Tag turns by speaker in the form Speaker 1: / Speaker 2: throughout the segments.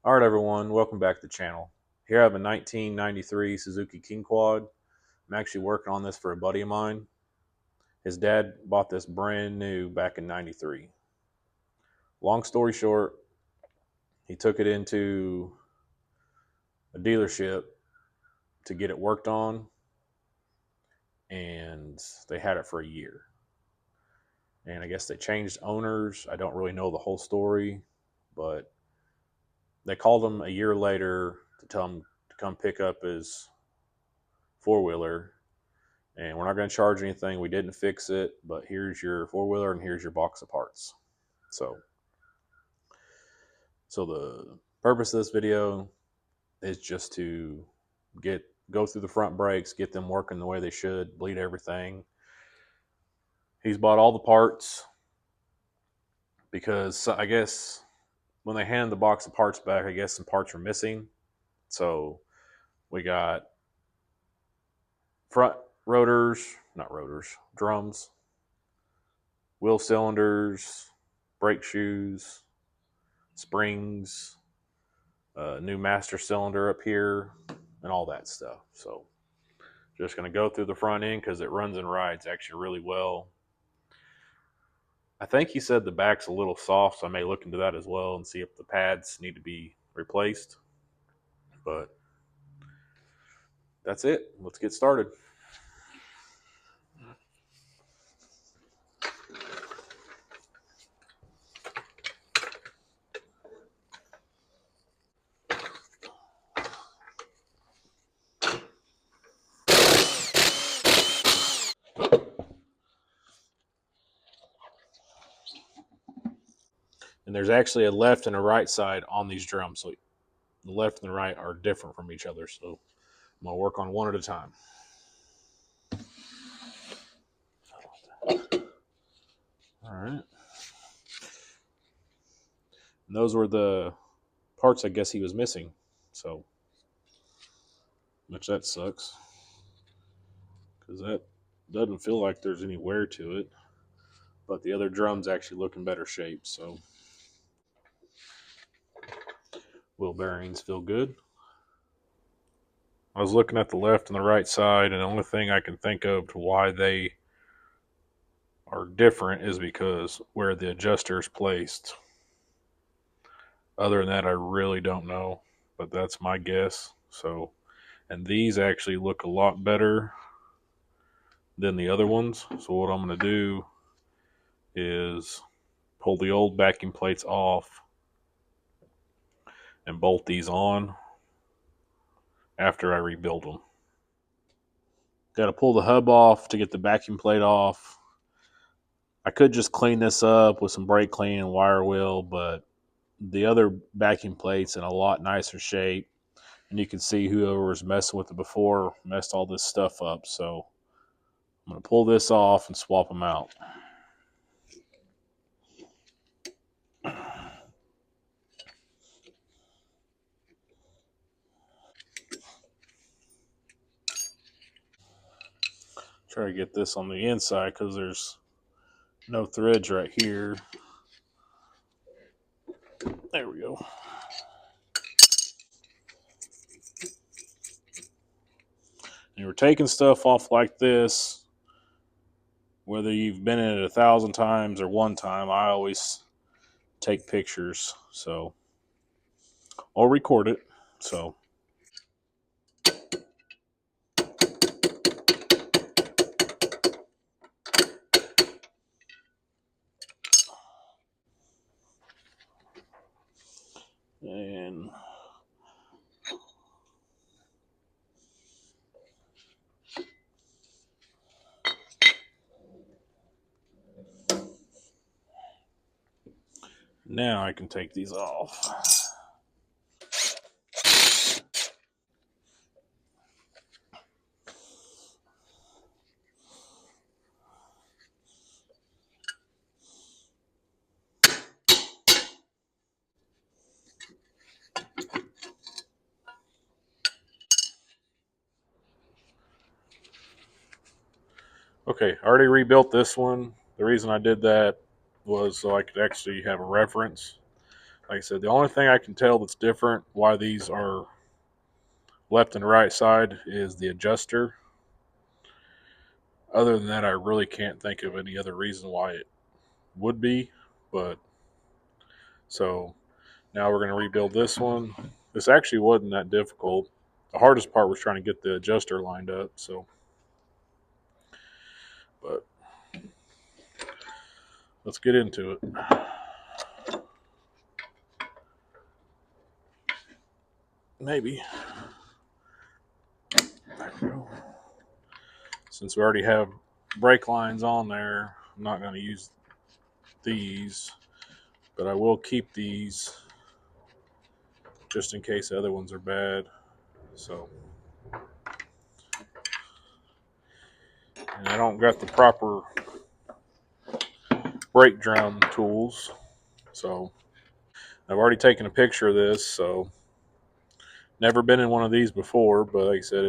Speaker 1: All right, everyone, welcome back to the channel. Here I have a 1993 Suzuki King Quad. I'm actually working on this for a buddy of mine. His dad bought this brand new back in 93. Long story short, he took it into a dealership to get it worked on, and they had it for a year. And I guess they changed owners. I don't really know the whole story, but they called him a year later to tell him to come pick up his four-wheeler, and we're not going to charge anything. We didn't fix it, but here's your four-wheeler and here's your box of parts. So the purpose of this video is just to go through the front brakes, get them working the way they should, bleed everything. He's bought all the parts because I guess when they handed the box of parts back, I guess some parts were missing. So we got front drums, wheel cylinders, brake shoes, springs, new master cylinder up here, and all that stuff. So just going to go through the front end because it runs and rides actually really well. I think he said the back's a little soft, so I may look into that as well and see if the pads need to be replaced. But that's it. Let's get started. And there's actually a left and a right side on these drums. So the left and the right are different from each other. So I'm going to work on one at a time. All right. And those were the parts I guess he was missing. So, which that sucks. Because that doesn't feel like there's any wear to it. But the other drums actually look in better shape. So, wheel bearings feel good. I was looking at the left and the right side, and the only thing I can think of to why they are different is because where the adjuster is placed. Other than that, I really don't know, but that's my guess. So, and these actually look a lot better than the other ones. So what I'm going to do is pull the old backing plates off and bolt these on after I rebuild them. Got to pull the hub off to get the backing plate off. I could just clean this up with some brake clean and wire wheel, but the other backing plate's in a lot nicer shape. And you can see whoever was messing with it before messed all this stuff up. So I'm going to pull this off and swap them out. Try to get this on the inside because there's no threads right here. There we go. And we're taking stuff off like this, whether you've been in it 1,000 times or one time, I always take pictures, so, or record it. So and now I can take these off. Okay, I already rebuilt this one. The reason I did that was so I could actually have a reference. Like I said, the only thing I can tell that's different why these are left and right side is the adjuster. Other than that, I really can't think of any other reason why it would be. But so now we're going to rebuild this one. This actually wasn't that difficult. The hardest part was trying to get the adjuster lined up. So, but let's get into it. Maybe. There we go. Since we already have brake lines on there, I'm not going to use these, but I will keep these just in case the other ones are bad. So, and I don't got the proper brake drum tools, so I've already taken a picture of this. So, never been in one of these before, but like I said,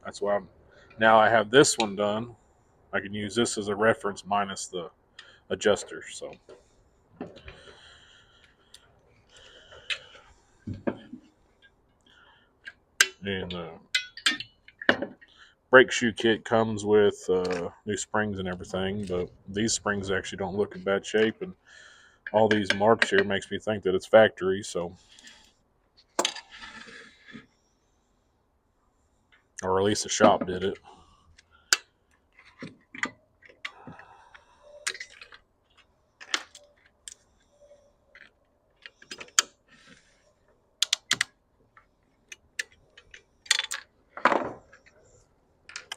Speaker 1: that's why now I have this one done. I can use this as a reference minus the adjuster. So, and the brake shoe kit comes with new springs and everything, but these springs actually don't look in bad shape, and all these marks here makes me think that it's factory. So, or at least the shop did it.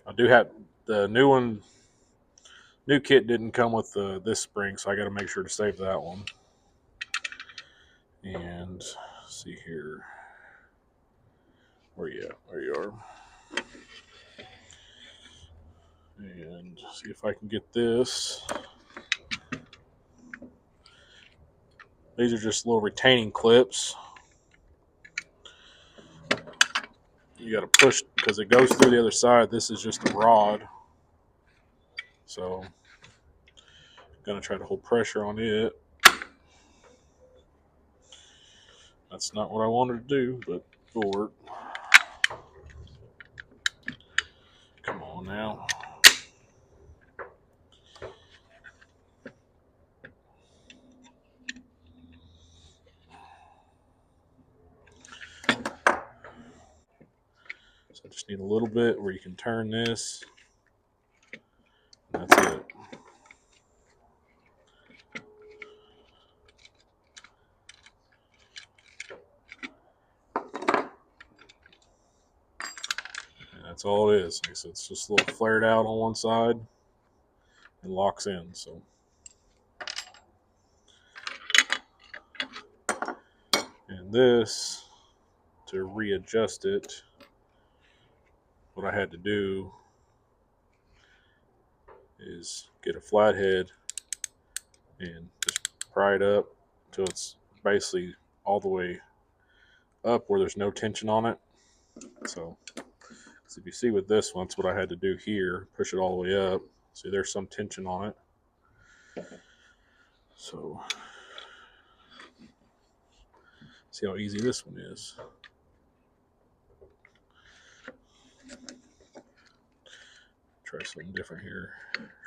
Speaker 1: I do have the new one. New kit didn't come with this spring, so I got to make sure to save that one. And see here, where you at? There you are. And see if I can get this. These are just little retaining clips. You got to push because it goes through the other side. This is just a rod. So I'm going to try to hold pressure on it. That's not what I wanted to do, but it'll work. Come on now. So I just need a little bit where you can turn this. That's it. And that's all it is. So it's just a little flared out on one side and locks in. So, and this, to readjust it, what I had to do is get a flathead and just pry it up until it's basically all the way up where there's no tension on it. So if you see with this one, that's what I had to do here, push it all the way up. See, there's some tension on it. So see how easy this one is. Try something different here.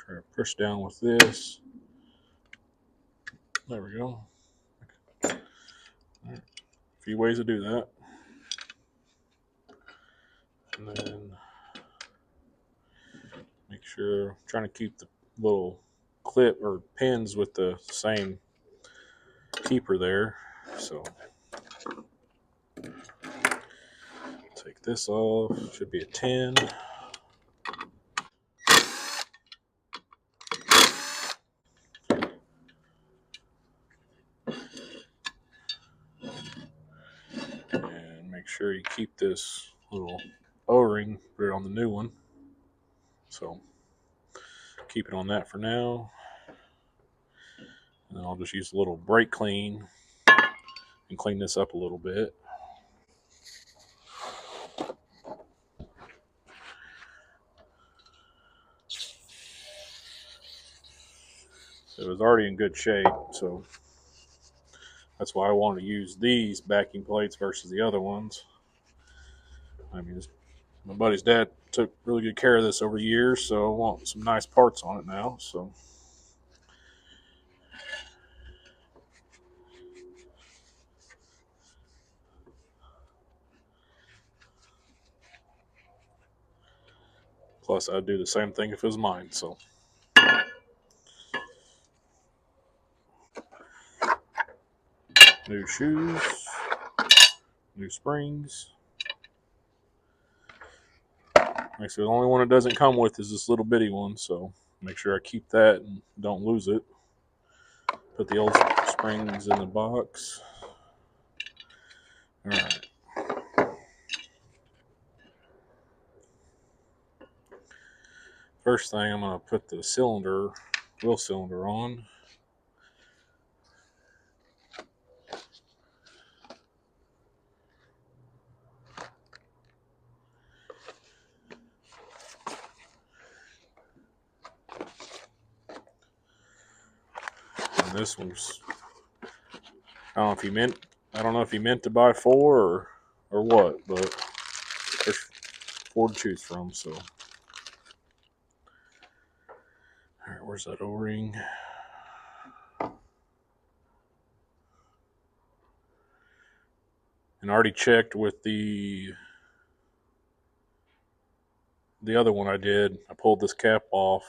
Speaker 1: Try to push down with this. There we go. Right. A few ways to do that. And then make sure I'm trying to keep the little clip or pins with the same keeper there. So take this off. Should be a 10. And make sure you keep this little O-ring, put it on the new one. So keep it on that for now. And then I'll just use a little brake clean and clean this up a little bit. It was already in good shape, so That's why I wanted to use these backing plates versus the other ones. I mean, my buddy's dad took really good care of this over the years, so I want some nice parts on it now. So, plus I'd do the same thing if it was mine. So, new shoes, new springs. Like I said, the only one it doesn't come with is this little bitty one, so make sure I keep that and don't lose it. Put the old springs in the box. All right. First thing, I'm going to put the wheel cylinder on. And this one's, I don't know if he meant to buy four or what, but there's four to choose from. So, all right, where's that O-ring? And I already checked with the other one I did. I pulled this cap off,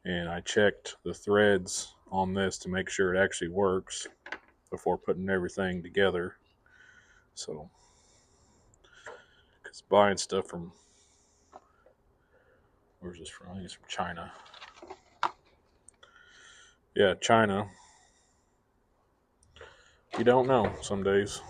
Speaker 1: and I checked the threads on this to make sure it actually works before putting everything together. So, because buying stuff from, where's this from? I think it's from China. Yeah, China. You don't know some days.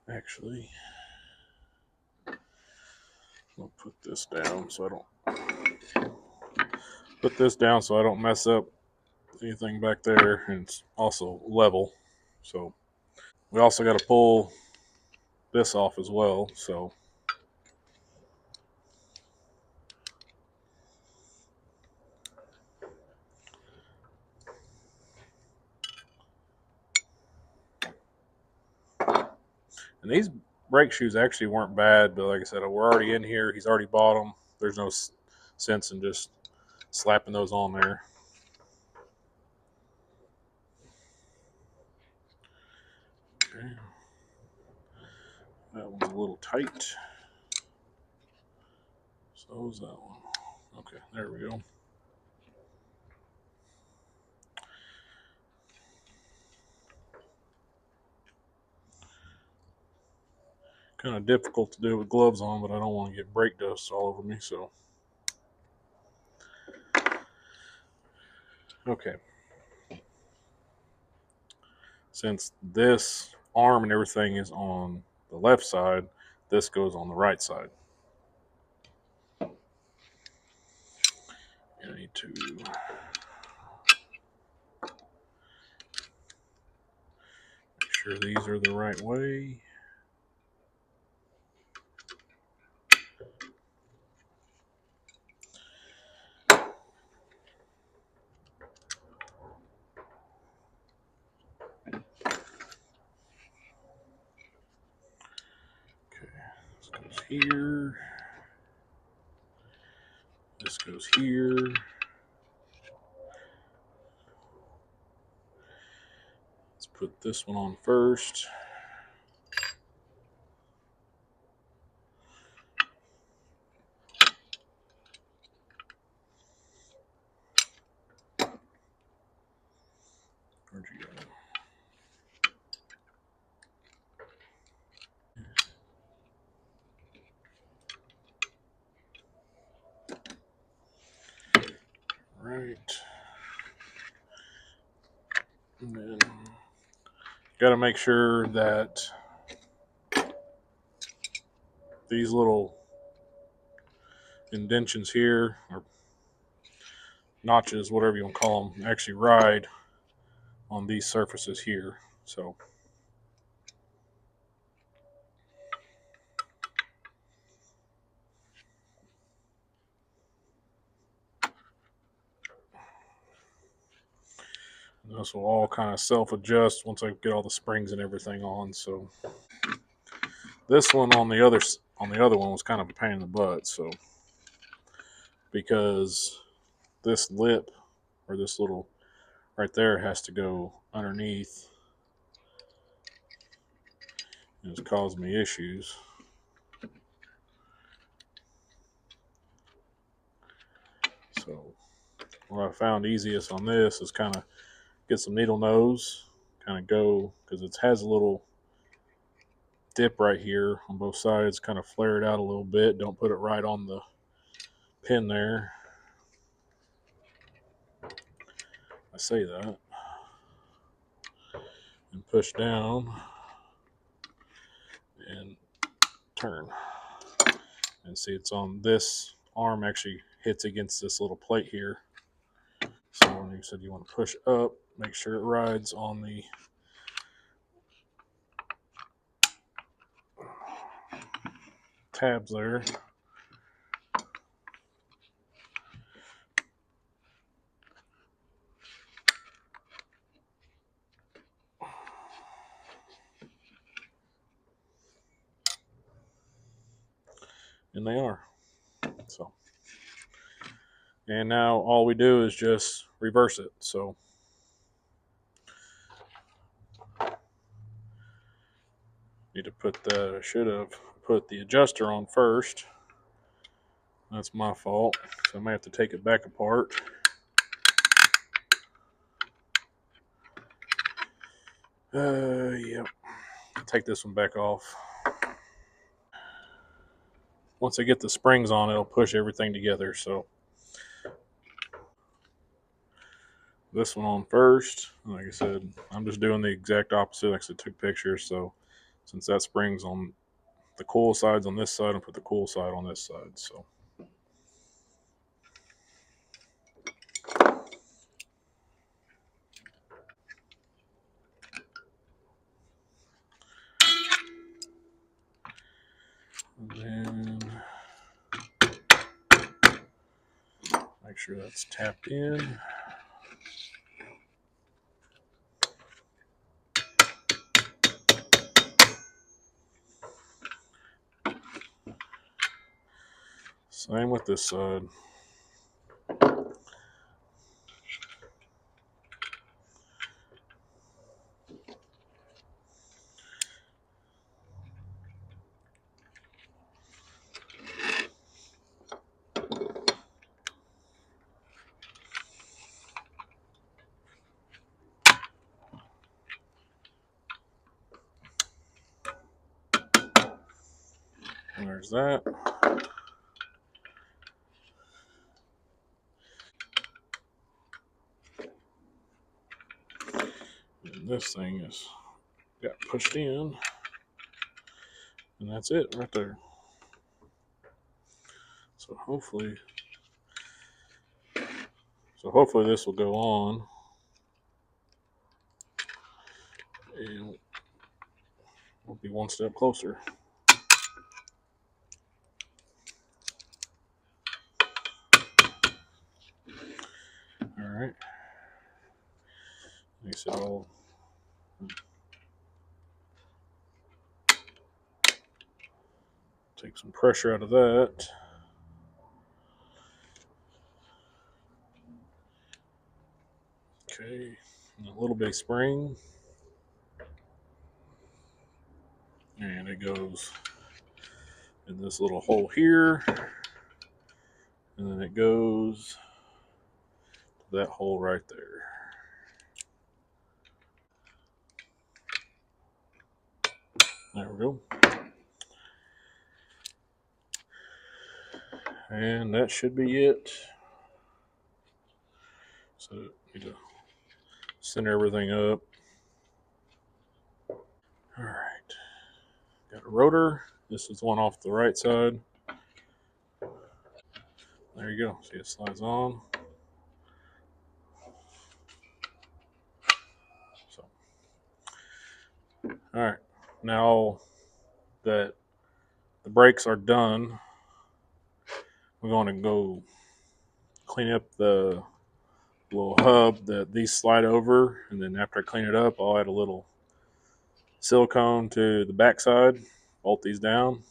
Speaker 1: Actually, I'll put this down so I don't mess up anything back there, and it's also level. So we also got to pull this off as well. So and these brake shoes actually weren't bad, but like I said, we're already in here. He's already bought them. There's no sense in just slapping those on there. Okay. That one's a little tight. So is that one. Okay, there we go. Kind of difficult to do with gloves on, but I don't want to get brake dust all over me. So, okay. Since this arm and everything is on the left side, this goes on the right side. I need to make sure these are the right way. This goes here. This goes here. Let's put this one on first. Where'd you go? right. And then got to make sure that these little indentions here, or notches, whatever you want to call them, actually ride on these surfaces here. So this will all kind of self-adjust once I get all the springs and everything on. So this one on the other one was kind of a pain in the butt. So because this lip or this little right there has to go underneath, and it's caused me issues. So what I found easiest on this is kind of get some needle nose, kind of go, because it has a little dip right here on both sides, kind of flare it out a little bit. Don't put it right on the pin there. I say that. And push down and turn. And see, it's on this arm, actually hits against this little plate here. So when you said you want to push up, make sure it rides on the tabs there. And they are. So, and now all we do is just reverse it. So need to should have put the adjuster on first. That's my fault. So I may have to take it back apart. Yep. Take this one back off. Once I get the springs on, it'll push everything together. So this one on first. Like I said, I'm just doing the exact opposite. Like I said, took pictures. So since that spring's on the coil side's on this side, I'll put the coil side on this side. So and then make sure that's tapped in. Same with this side. And there's that. And this thing is got pushed in. And that's it right there. So hopefully this will go on. And we'll be one step closer. All right. Like I said, I'll take some pressure out of that. Okay. And a little bit of spring. And it goes in this little hole here. And then it goes to that hole right there. There we go. And that should be it. So I need to center everything up. All right. Got a rotor. This is one off the right side. There you go. See, it slides on. So, all right. Now that the brakes are done, we're going to go clean up the little hub that these slide over, and then after I clean it up, I'll add a little silicone to the backside, bolt these down,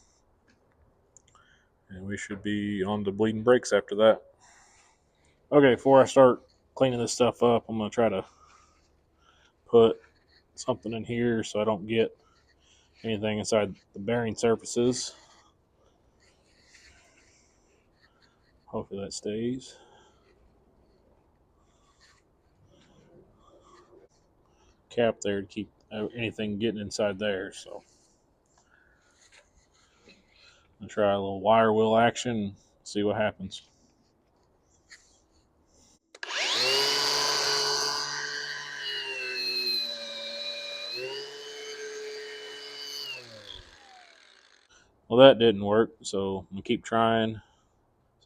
Speaker 1: and we should be on the bleeding brakes after that. Okay, before I start cleaning this stuff up, I'm going to try to put something in here so I don't get anything inside the bearing surfaces. Hopefully that stays. Cap there to keep anything getting inside there. So I'll try a little wire wheel action, see what happens. Well, that didn't work, so I'm gonna keep trying.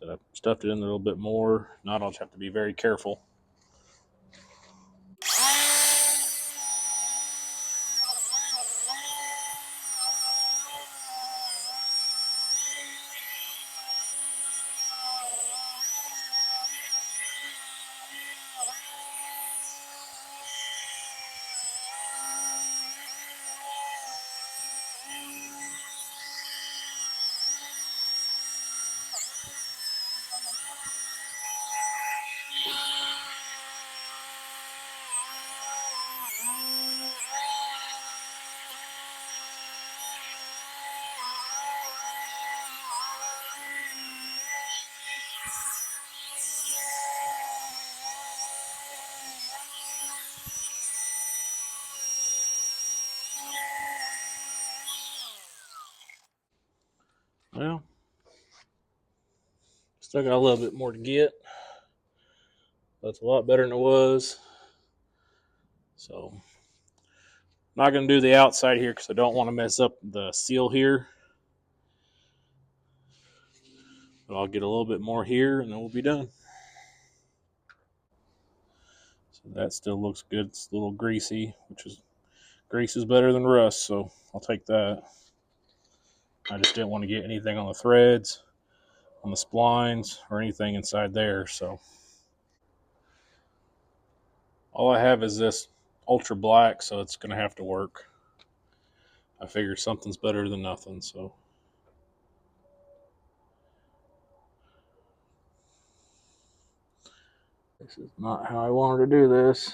Speaker 1: So I stuffed it in a little bit more. Not, I'll just have to be very careful. Well, still got a little bit more to get. That's a lot better than it was. So I'm not going to do the outside here because I don't want to mess up the seal here. But I'll get a little bit more here and then we'll be done. So that still looks good. It's a little greasy, which is grease is better than rust, so I'll take that. I just didn't want to get anything on the threads, on the splines, or anything inside there. So all I have is this ultra black, so it's going to have to work. I figured something's better than nothing, so. This is not how I wanted to do this.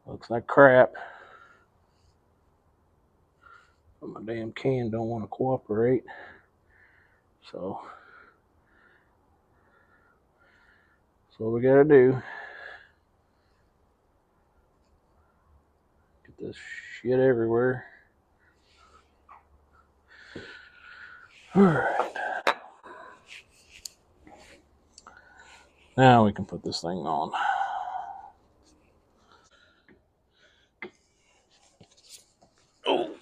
Speaker 1: Looks like crap. But my damn can don't want to cooperate. So that's what we gotta do. Get this shit everywhere. Alright. Now we can put this thing on. Oh.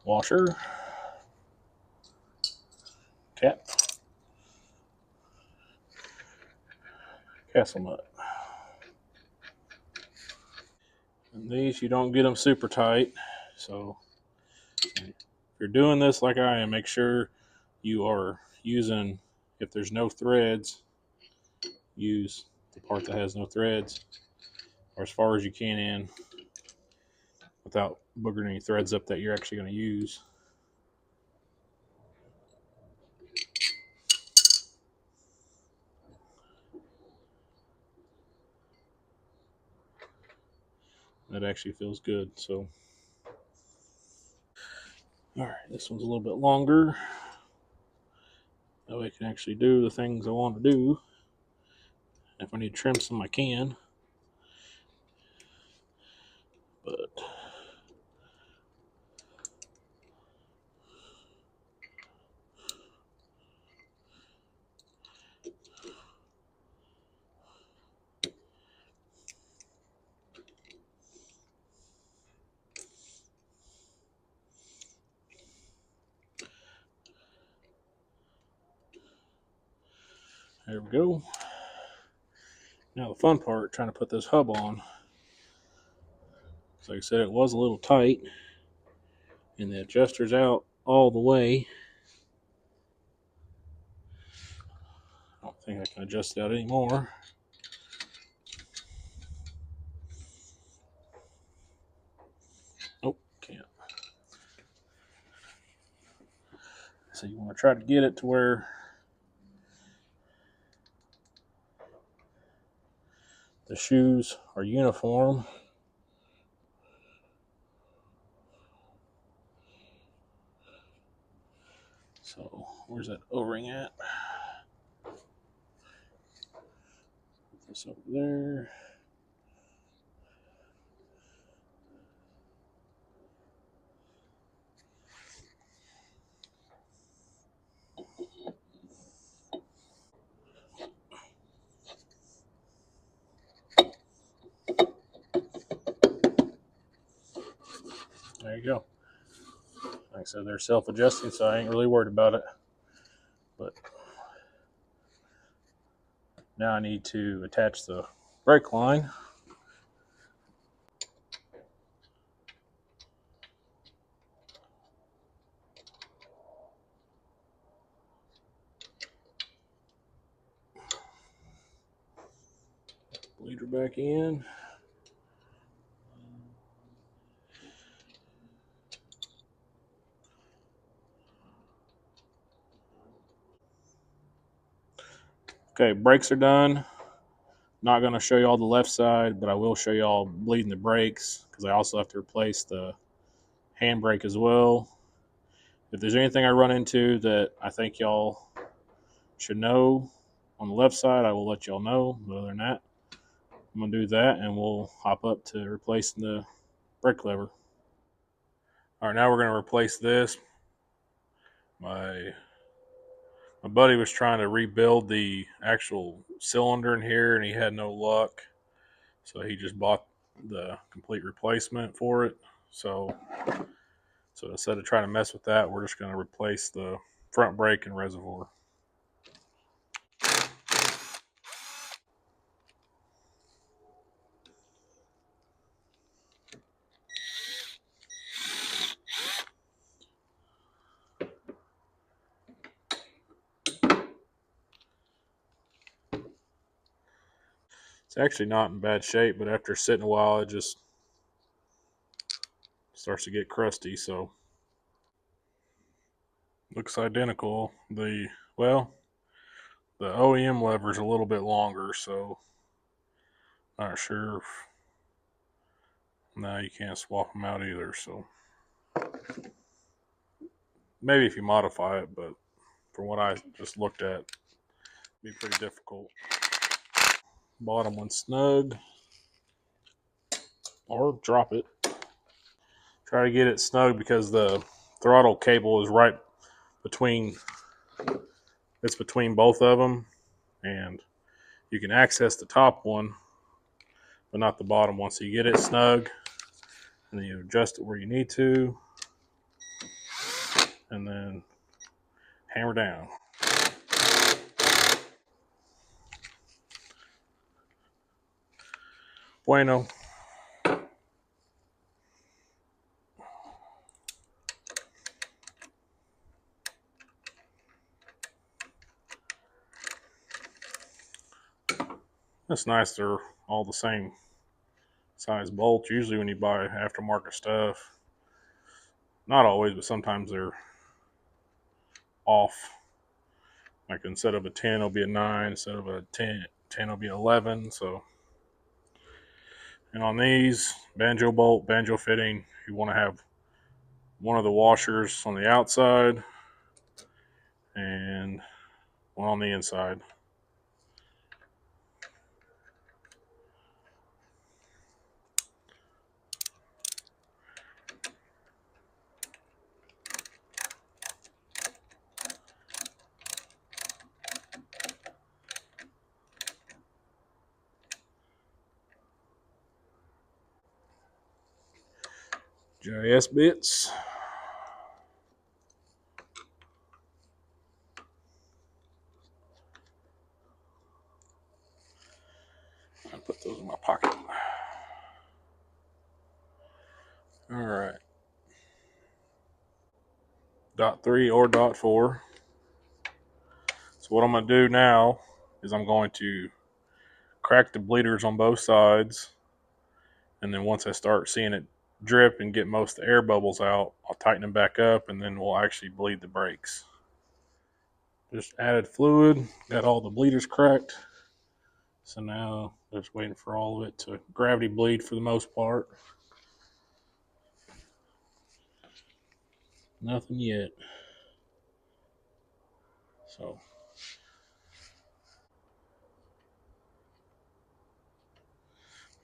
Speaker 1: Washer. Cap. Castle nut. And these, you don't get them super tight. So if you're doing this like I am, make sure you are using, if there's no threads, use the part that has no threads, or as far as you can in, without boogering any threads up that you're actually going to use. That actually feels good. So, all right, this one's a little bit longer. That way I can actually do the things I want to do. If I need to trim some, I can.
Speaker 2: There we go. Now the fun part, trying to put this hub on. Like I said, it was a little tight, and the adjuster's out all the way. I don't think I can adjust it out anymore. Nope, can't. So you want to try to get it to where the shoes are uniform. So where's that O-ring at? Put this over there. There you go. Like I said, they're self-adjusting, so I ain't really worried about it. But now I need to attach the brake line. Bleeder back in. Okay, brakes are done. Not going to show you all the left side, but I will show you all bleeding the brakes because I also have to replace the handbrake as well. If there's anything I run into that I think y'all should know on the left side, I will let y'all know. But other than that, I'm going to do that and we'll hop up to replacing the brake lever. All right, now we're going to replace this. My buddy was trying to rebuild the actual cylinder in here and he had no luck. So he just bought the complete replacement for it. So instead of trying to mess with that, we're just going to replace the front brake and reservoir. It's actually not in bad shape, but after sitting a while, it just starts to get crusty. So looks identical. The OEM lever is a little bit longer, so not sure. No, you can't swap them out either. So maybe if you modify it, but from what I just looked at, it'd be pretty difficult. Bottom one snug, or drop it. Try to get it snug because the throttle cable is right between. It's between both of them, and you can access the top one, but not the bottom one. So you get it snug, and then you adjust it where you need to, and then hammer down. Bueno. That's nice. They're all the same size bolts. Usually when you buy aftermarket stuff, not always, but sometimes they're off. Like instead of a 10, it'll be a 9. Instead of a 10 it'll be 11. So, and on these, banjo bolt, banjo fitting, you want to have one of the washers on the outside and one on the inside. GIS bits. put those in my pocket. All right. Dot 3 or dot 4. So what I'm going to do now is I'm going to crack the bleeders on both sides. And then once I start seeing it drip and get most of the air bubbles out, I'll tighten them back up and then we'll actually bleed the brakes. Just added fluid, got all the bleeders cracked. So now just waiting for all of it to gravity bleed for the most part. Nothing yet. So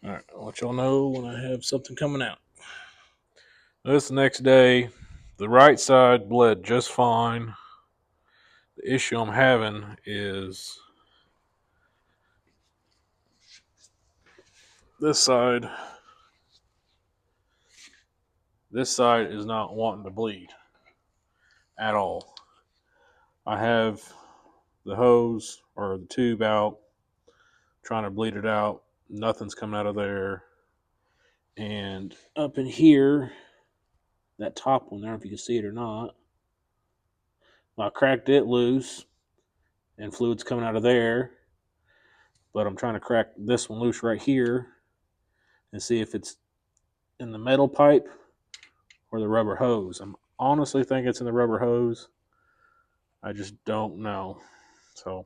Speaker 2: all right, I'll let y'all know when I have something coming out. This next day, the right side bled just fine. The issue I'm having is this side. This side is not wanting to bleed at all. I have the hose or the tube out, trying to bleed it out. Nothing's coming out of there. And up in here, that top one there, if you can see it or not, I cracked it loose and fluid's coming out of there. But I'm trying to crack this one loose right here and see if it's in the metal pipe or the rubber hose. I'm honestly think it's in the rubber hose. I just don't know. So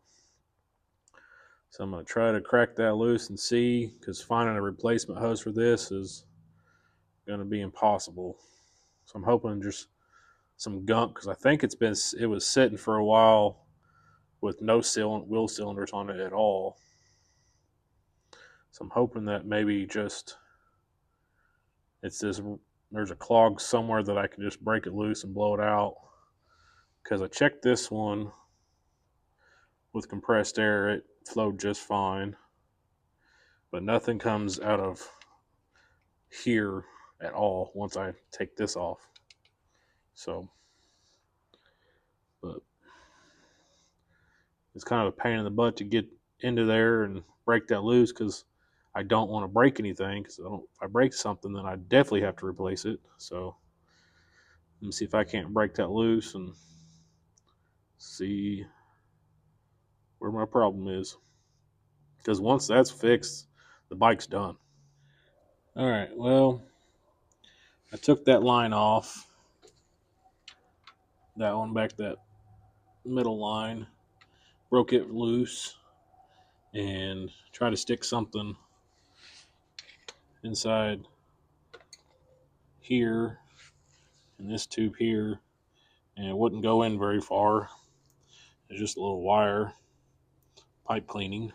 Speaker 2: I'm going to try to crack that loose and see, because finding a replacement hose for this is going to be impossible. So I'm hoping just some gunk, because I think it was sitting for a while with no wheel cylinders on it at all. So I'm hoping that maybe just there's a clog somewhere that I can just break it loose and blow it out. Because I checked this one with compressed air, it flowed just fine. But nothing comes out of here at all once I take this off. So, but it's kind of a pain in the butt to get into there and break that loose, because I don't want to break anything. Because if I break something, then I definitely have to replace it. So let me see if I can't break that loose and see where my problem is. Because once that's fixed, the bike's done. All right, well, I took that line off, that one back, that middle line, broke it loose, and tried to stick something inside here in this tube here, and it wouldn't go in very far. It's just a little wire pipe cleaning.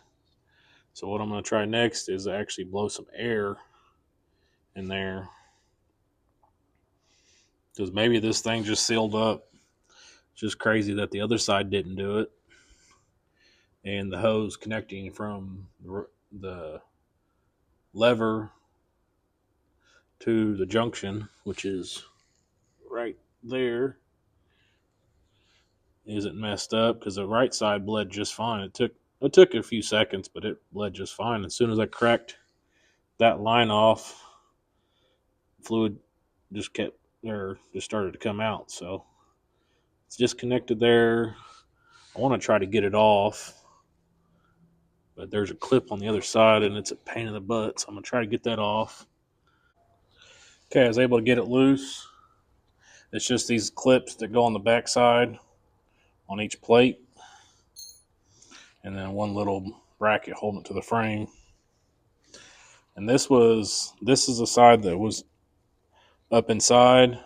Speaker 2: So what I'm going to try next is actually blow some air in there, because maybe this thing just sealed up. It's just crazy that the other side didn't do it. And the hose connecting from the lever to the junction, which is right there, isn't messed up, because the right side bled just fine. It took a few seconds, but it bled just fine. As soon as I cracked that line off, fluid just started to come out. So it's disconnected there. I want to try to get it off, but there's a clip on the other side and it's a pain in the butt. So I'm gonna try to get that off. Okay, I was able to get it loose. It's just these clips that go on the back side on each plate, and then one little bracket holding it to the frame. And this is the side that was up inside.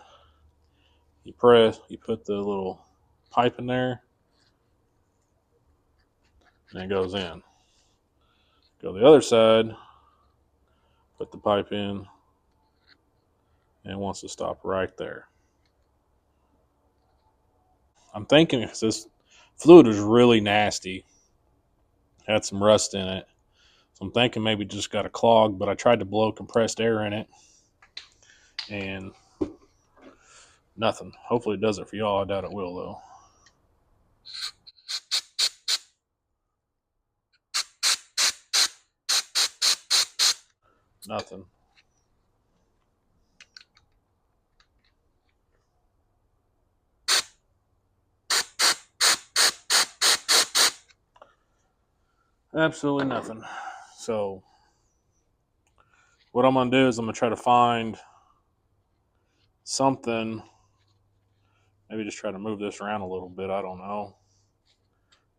Speaker 2: You put the little pipe in there, and it goes in. Go the other side, put the pipe in, and it wants to stop right there. I'm thinking this fluid is really nasty, had some rust in it. So I'm thinking maybe just got a clog, but I tried to blow compressed air in it and nothing. Hopefully it does it for y'all. I doubt it will though. Nothing. Absolutely nothing. So what I'm gonna do is I'm gonna try to find something. Maybe just try to move this around a little bit. I don't know.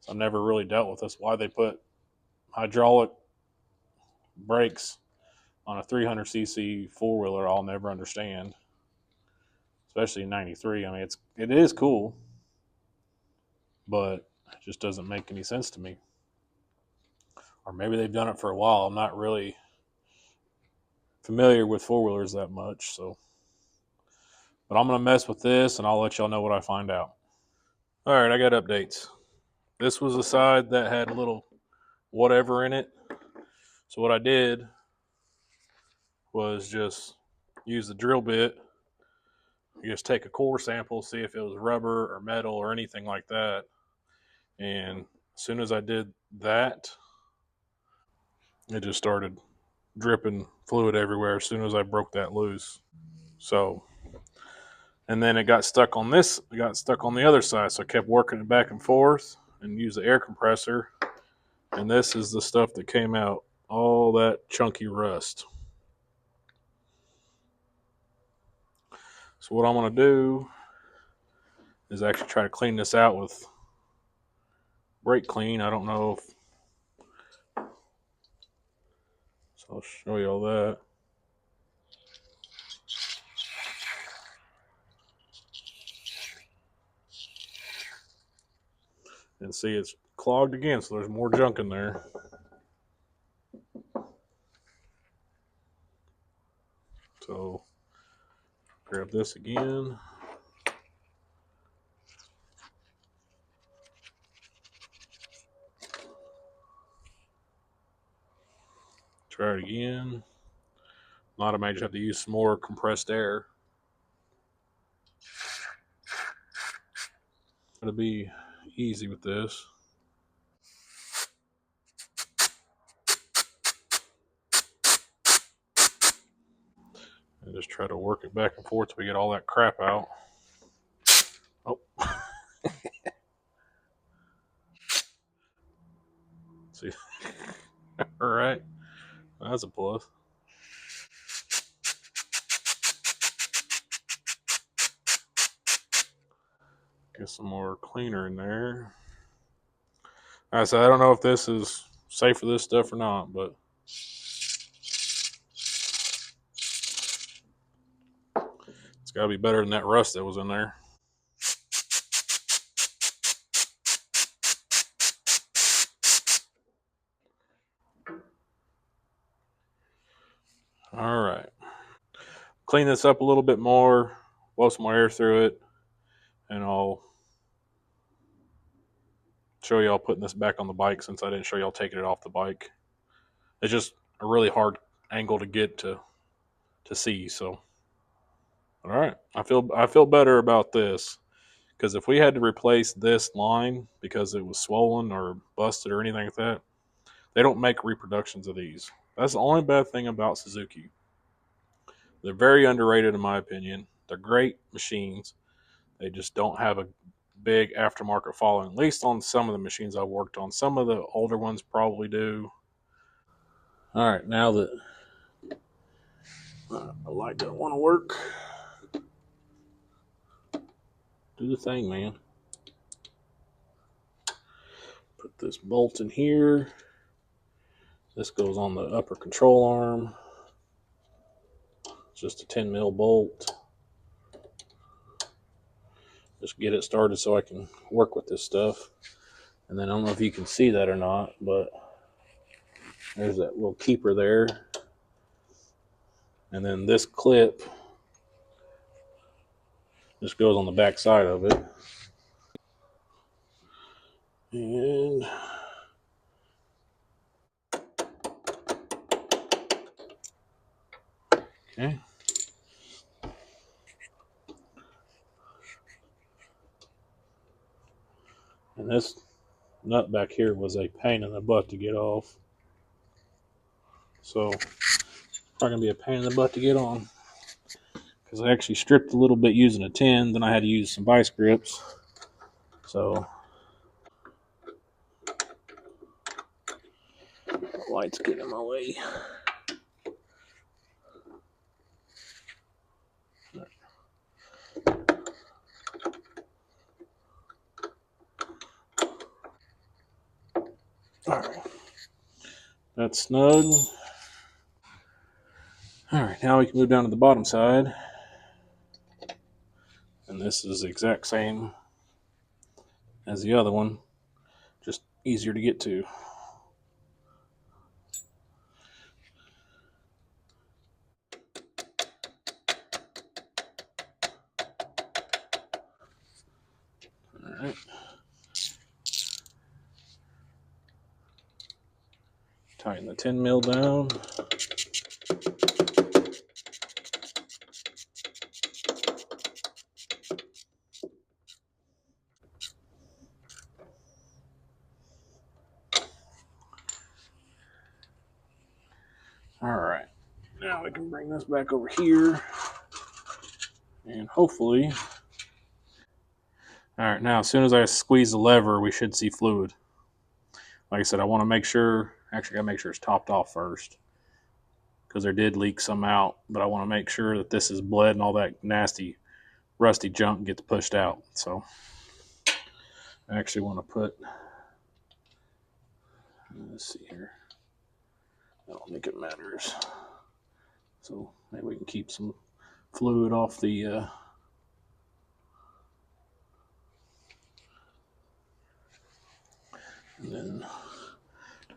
Speaker 2: I've never really dealt with this. Why they put hydraulic brakes on a 300cc four wheeler, I'll never understand. Especially in '93. I mean, it is cool, but it just doesn't make any sense to me. Or maybe they've done it for a while. I'm not really familiar with four wheelers that much, so. But I'm gonna mess with this, and I'll let y'all know what I find out. All right, I got updates. This was a side that had a little whatever in it. So what I did was just use the drill bit. You just take a core sample, see if it was rubber or metal or anything like that. And as soon as I did that, it just started dripping fluid everywhere as soon as I broke that loose. So, and then it got stuck on this, it got stuck on the other side. So I kept working it back and forth and used the air compressor. And this is the stuff that came out, all that chunky rust. So what I'm going to do is actually try to clean this out with brake clean. I don't know if, so I'll show you all that. And see, it's clogged again, so there's more junk in there. So grab this again. Try it again. A lot of majors have to use some more compressed air. It'll be easy with this. And just try to work it back and forth till we get all that crap out. Oh. See. All right. That's a plus. Get some more cleaner in there. I said I don't know if this is safe for this stuff or not, but it's got to be better than that rust that was in there. All right. Clean this up a little bit more, blow some more air through it, and I'll show y'all putting this back on the bike since I didn't show y'all taking it off the bike. It's just a really hard angle to get to see. So, all right, I feel better about this because if we had to replace this line because it was swollen or busted or anything like that, they don't make reproductions of these. That's the only bad thing about Suzuki. They're very underrated in my opinion. They're great machines. They just don't have a big aftermarket following, at least on some of the machines I worked on. Some of the older ones probably do. All right, now that the light doesn't want to work, do the thing, man. Put this bolt in here. This goes on the upper control arm. It's just a 10 mil bolt. Just get it started so I can work with this stuff. And then I don't know if you can see that or not, but there's that little keeper there. And then this clip just goes on the back side of it. And okay. And this nut back here was a pain in the butt to get off. So going to be a pain in the butt to get on. Because I actually stripped a little bit using a 10, then I had to use some vice grips. So, light's getting in my way. Alright. That's snug. Alright, now we can move down to the bottom side. And this is the exact same as the other one, just easier to get to. Alright. Tighten the 10 mil down. Alright, now we can bring this back over here. And hopefully... Alright, now as soon as I squeeze the lever, we should see fluid. Like I said, I want to make sure... Actually, I got to make sure it's topped off first. Because there did leak some out. But I want to make sure that this is bled and all that nasty, rusty junk gets pushed out. So, I actually want to put... Let's see here. I don't think it matters. So maybe we can keep some fluid off the and then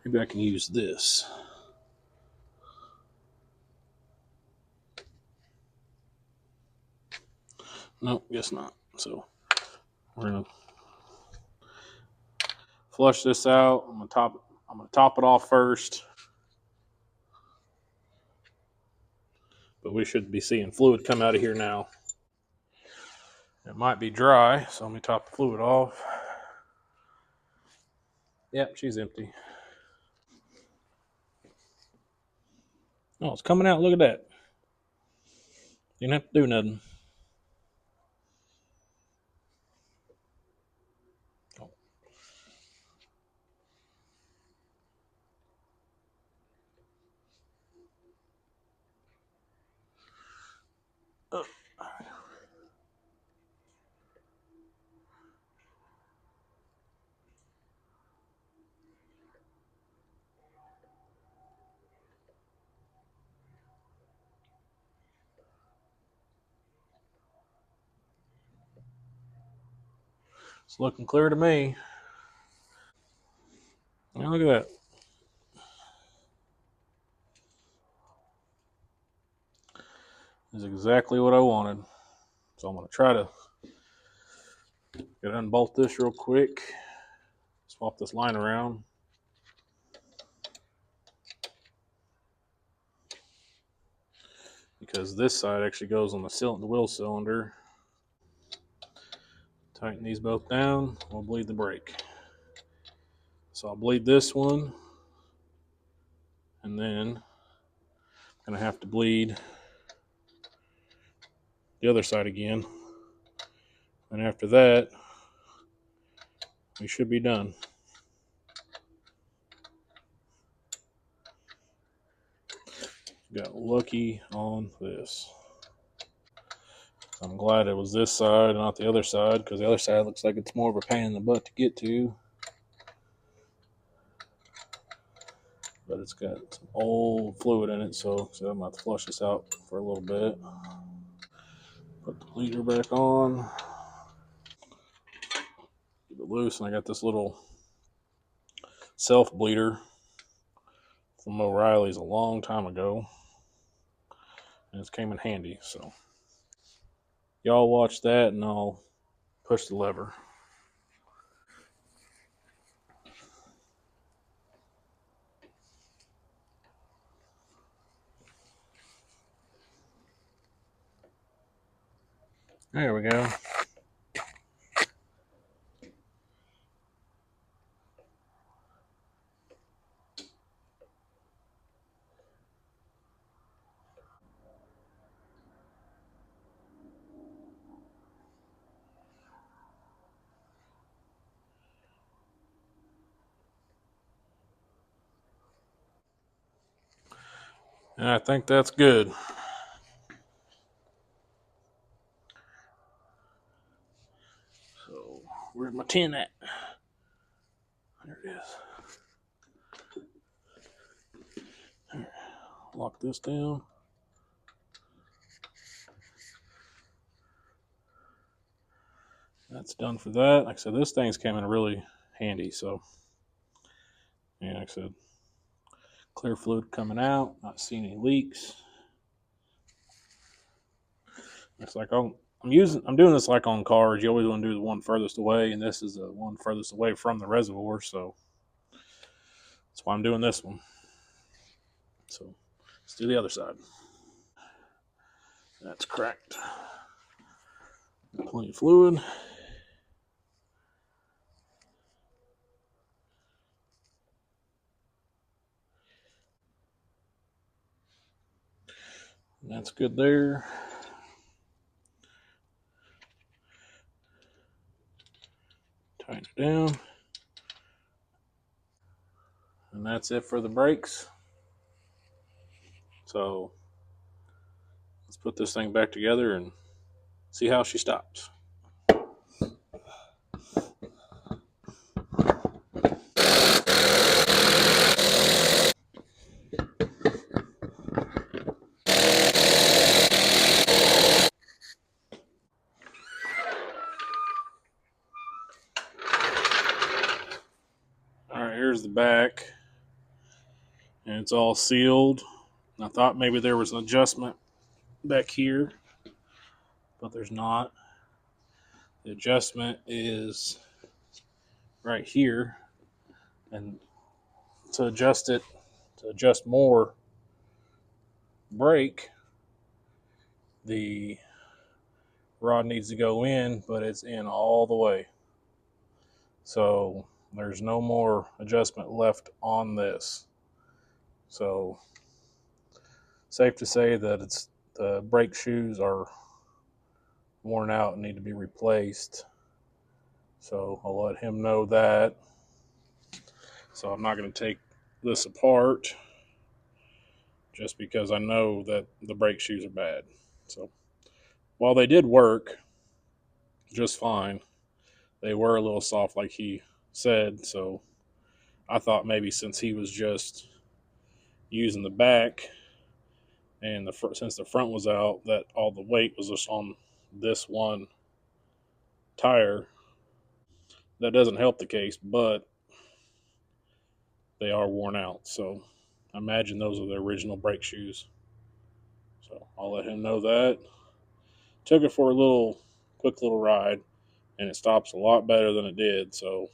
Speaker 2: maybe I can use this. Nope, guess not. So we're gonna flush this out. I'm gonna top it off first. But we should be seeing fluid come out of here now. It might be dry, so let me top the fluid off. Yep, she's empty. Oh, it's coming out. Look at that. Didn't have to do nothing. Oh. It's looking clear to me. Now look at that. This is exactly what I wanted. So I'm going to try to unbolt this real quick. Swap this line around. Because this side actually goes on the wheel cylinder. Tighten these both down. We'll bleed the brake. So I'll bleed this one. And then I'm going to have to bleed the other side again. And after that, we should be done. Got lucky on this. I'm glad it was this side and not the other side, because the other side looks like it's more of a pain in the butt to get to. But it's got some old fluid in it, so I'm going to flush this out for a little bit. Put the bleeder back on. Keep it loose, and I got this little self bleeder from O'Reilly's a long time ago. And it came in handy, so. Y'all watch that, and I'll push the lever. There we go. And I think that's good. So, where's my tin at? There it is. Lock this down. That's done for that. Like I said, this thing's came in really handy. So, yeah, like I said, clear fluid coming out. Not seeing any leaks. It's like I'm doing this like on cars. You always want to do the one furthest away, and this is the one furthest away from the reservoir. So that's why I'm doing this one. So let's do the other side. That's cracked. Plenty of fluid. That's good there. Tighten it down. And that's it for the brakes. So let's put this thing back together and see how she stops. All right, here's the back. And it's all sealed. I thought maybe there was an adjustment back here, but there's not. The adjustment is right here. And to adjust it, to adjust more brake, the rod needs to go in, but it's in all the way. So there's no more adjustment left on this. So safe to say that it's the brake shoes are worn out and need to be replaced. So I'll let him know that. So I'm not going to take this apart just because I know that the brake shoes are bad. So while they did work just fine, they were a little soft like he said. So I thought maybe since he was just using the back and since the front was out, that all the weight was just on this one tire. That doesn't help the case, but they are worn out. So I imagine those are the original brake shoes. So I'll let him know that. Took it for a quick little ride, and it stops a lot better than it did. So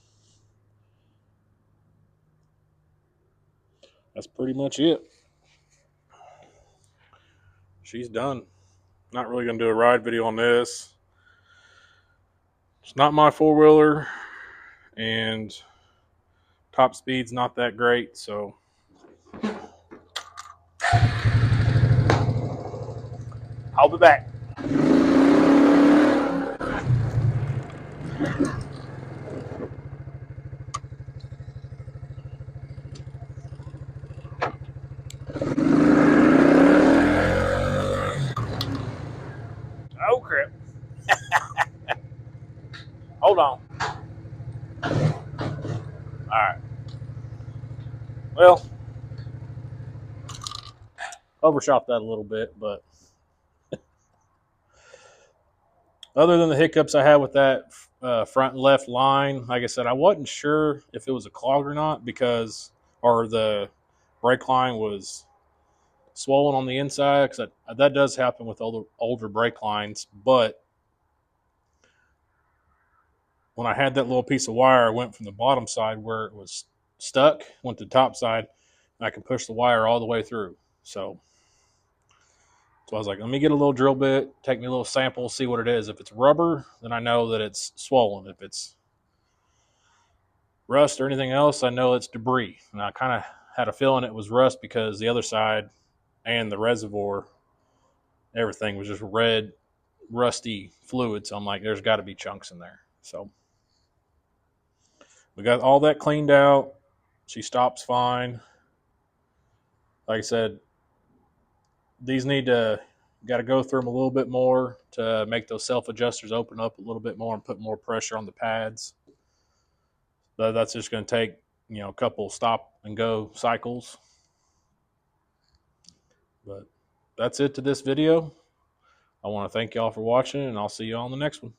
Speaker 2: that's pretty much it. She's done. Not really going to do a ride video on this. It's not my four wheeler, and top speed's not that great. So I'll be back. Oh crap! Hold on. All right. Well, overshot that a little bit, but other than the hiccups I had with that front and left line, like I said, I wasn't sure if it was a clog or not or the brake line was swollen on the inside, because that does happen with older brake lines. But when I had that little piece of wire, I went from the bottom side where it was stuck, went to the top side, and I can push the wire all the way through. So I was like, let me get a little drill bit, take me a little sample, see what it is. If it's rubber, then I know that it's swollen. If it's rust or anything else, I know it's debris. And I kind of had a feeling it was rust because the other side and the reservoir, everything was just red, rusty fluid. So I'm like, there's got to be chunks in there. So we got all that cleaned out. She stops fine. Like I said, these need to got to go through them a little bit more to make those self adjusters open up a little bit more and put more pressure on the pads. But that's just going to take a couple stop and go cycles. But that's it to this video. I want to thank y'all for watching, and I'll see you all in the next one.